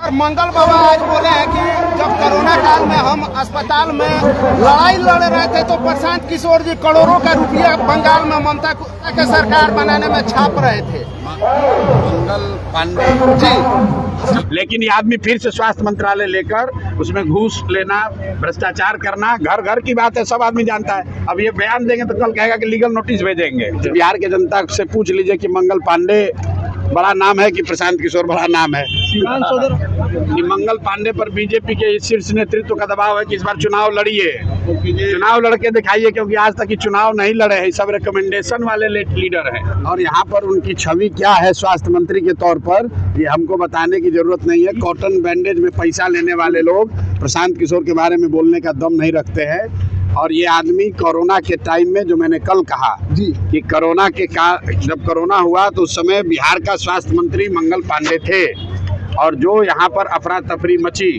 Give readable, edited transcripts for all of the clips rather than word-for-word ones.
मंगल बाबा आज बोले हैं कि जब कोरोना काल में हम अस्पताल में लड़ाई लड़ रहे थे तो प्रशांत किशोर जी करोड़ों का रुपया बंगाल में ममता के सरकार बनाने में छाप रहे थे। मंगल पांडे जी, लेकिन ये आदमी फिर से स्वास्थ्य मंत्रालय लेकर उसमें घूस लेना, भ्रष्टाचार करना, घर घर की बात है, सब आदमी जानता है। अब ये बयान देंगे तो कल कहेगा कि लीगल नोटिस भेजेंगे। बिहार के जनता से पूछ लीजिए कि मंगल पांडे बड़ा नाम है कि प्रशांत किशोर बड़ा नाम है। कि मंगल पांडे पर बीजेपी के शीर्ष नेतृत्व का दबाव है कि इस बार चुनाव लड़िए, चुनाव लड़के दिखाइए, क्योंकि आज तक चुनाव नहीं लड़े हैं, सब रिकमेंडेशन वाले लीडर हैं। और यहाँ पर उनकी छवि क्या है स्वास्थ्य मंत्री के तौर पर, ये हमको बताने की जरूरत नहीं है। कॉटन बैंडेज में पैसा लेने वाले लोग प्रशांत किशोर के बारे में बोलने का दम नहीं रखते हैं। और ये आदमी कोरोना के टाइम में, जो मैंने कल कहा जी कि कोरोना के जब कोरोना हुआ तो उस समय बिहार का स्वास्थ्य मंत्री मंगल पांडे थे, और जो यहाँ पर अफरा तफरी मची,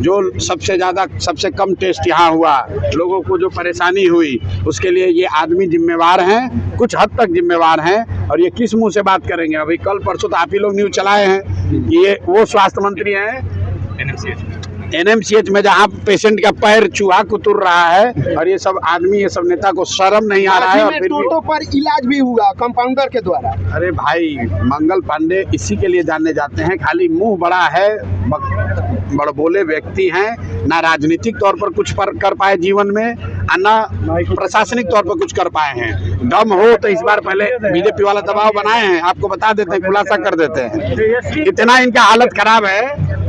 जो सबसे कम टेस्ट यहाँ हुआ, लोगों को जो परेशानी हुई, उसके लिए ये आदमी जिम्मेवार हैं, कुछ हद तक जिम्मेवार हैं। और ये किस मुंह से बात करेंगे? अभी कल परसों तो आप ही लोग न्यूज़ चलाए हैं कि ये वो स्वास्थ्य मंत्री हैं एनएमसीएच में जहाँ पेशेंट का पैर चूहा कुतुर रहा है, और ये सब आदमी, ये सब नेता को शर्म नहीं आ रहा है। और फिर टोटो पर इलाज भी हुआ कंपाउंडर के द्वारा। अरे भाई, मंगल पांडे इसी के लिए जाने जाते हैं, खाली मुंह बड़ा है, बड़बोले व्यक्ति हैं, ना राजनीतिक तौर पर कुछ कर पाए जीवन में, ना प्रशासनिक तौर पर कुछ कर पाए हैं। दम हो तो इस बार पहले बीजेपी वाला दबाव बनाए हैं, आपको बता देते हैं, खुलासा कर देते हैं। इतना इनका हालत खराब है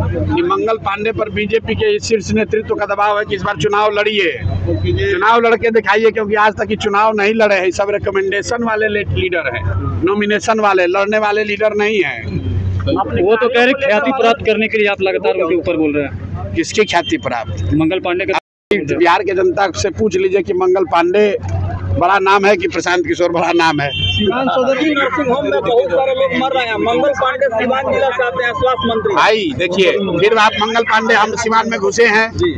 कि मंगल पांडे पर बीजेपी के शीर्ष नेतृत्व का दबाव है कि इस बार चुनाव लड़िए, चुनाव लड़के दिखाइए, क्योंकि आज तक चुनाव नहीं लड़े हैं, सब रिकमेंडेशन वाले लीडर हैं, नॉमिनेशन वाले, लड़ने वाले लीडर नहीं हैं। वो तो कह रहे ख्याति प्राप्त करने के लिए आप लगातार उनके ऊपर बोल रहे हैं। किसकी ख्याति प्राप्त? मंगल पांडे का। बिहार के जनता से पूछ लीजिए कि मंगल पांडे बड़ा नाम है कि प्रशांत किशोर बड़ा नाम है। नर्सिंग होम में बहुत सारे लोग मर रहे हैं। मंगल पांडे सीवान जिला से आते हैं स्वास्थ्य मंत्री। भाई देखिए, फिर आप मंगल पांडे, हम सीवान में घुसे हैं जी।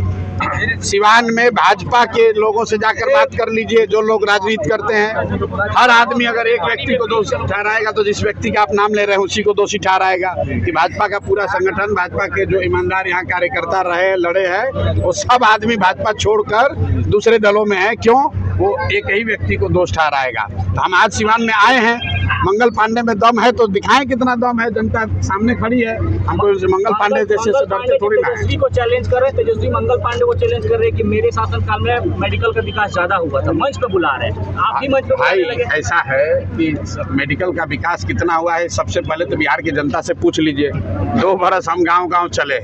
सीवान में भाजपा के लोगों से जाकर बात कर लीजिए, जो लोग राजनीति करते हैं। हर आदमी अगर एक व्यक्ति को दोषी ठहराएगा तो जिस व्यक्ति का आप नाम ले रहे हैं उसी को दोषी ठहराएगा। कि भाजपा का पूरा संगठन, भाजपा के जो ईमानदार यहाँ कार्यकर्ता रहे, लड़े हैं, वो सब आदमी भाजपा छोड़कर दूसरे दलों में है। क्यों? वो एक ही व्यक्ति को दोष ठहराएगा। तो हम आज सीवान में आए हैं, मंगल पांडे में दम है तो दिखाएं कितना दम है। जनता सामने खड़ी है, हमको मंगल पांडे जैसे डरते थोड़ी ना है। तेजस्वी को चैलेंज कर रहे हैं, तेजस्वी मंगल पांडे को चैलेंज कर रहे हैं कि मेरे शासनकाल में मेडिकल का विकास ज्यादा हुआ था, मंच पे बुला रहे हैं। आप भी मंच पे भाई लगे। ऐसा है कि मेडिकल का विकास कितना हुआ है, सबसे पहले तो बिहार की जनता से पूछ लीजिए। 2 बरस हम गांव चले,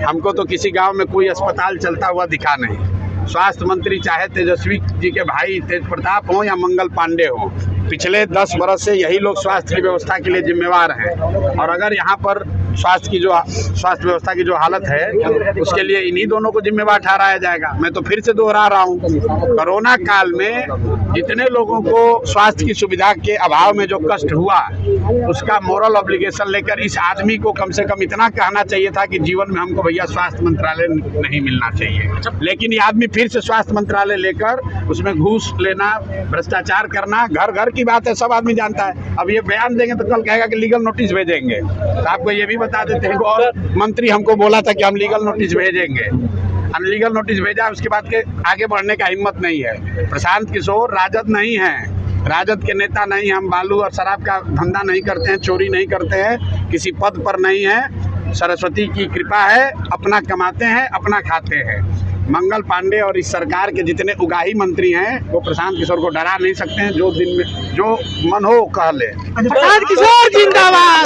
हमको तो किसी गांव में कोई अस्पताल चलता हुआ दिखा नहीं। स्वास्थ्य मंत्री चाहे तेजस्वी जी के भाई तेज प्रताप हो या मंगल पांडे हो, पिछले 10 बरस से यही लोग स्वास्थ्य की व्यवस्था के लिए जिम्मेवार हैं। और अगर यहाँ पर स्वास्थ्य व्यवस्था की जो हालत है, उसके लिए इन्हीं दोनों को जिम्मेवार ठहराया जाएगा। मैं तो फिर से दोहरा रहा हूँ, कोरोना काल में जितने लोगों को स्वास्थ्य की सुविधा के अभाव में जो कष्ट हुआ, उसका मोरल ऑब्लिगेशन लेकर इस आदमी को कम से कम इतना कहना चाहिए था कि जीवन में हमको भैया स्वास्थ्य मंत्रालय नहीं मिलना चाहिए। लेकिन ये आदमी फिर से स्वास्थ्य मंत्रालय लेकर उसमें घूस लेना, भ्रष्टाचार करना, घर घर की बात है, सब आदमी जानता है। अब ये बयान देंगे तो कल कहेगा कि लीगल नोटिस भेजेंगे। तो आपको ये भी बता देते हैं, और मंत्री हमको बोला था कि हम लीगल नोटिस भेजेंगे। हम लीगल नोटिस भेजा, उसके बाद के आगे बढ़ने का हिम्मत नहीं है। प्रशांत किशोर राजद नहीं है, राजद के नेता नहीं। हम बालू और शराब का धंधा नहीं करते हैं, चोरी नहीं करते हैं, किसी पद पर नहीं है। सरस्वती की कृपा है, अपना कमाते हैं, अपना खाते हैं। मंगल पांडे और इस सरकार के जितने उगाही मंत्री हैं, वो प्रशांत किशोर को डरा नहीं सकते हैं। जो दिन में जो मन हो कह ले। प्रशांत किशोर जिंदाबाद।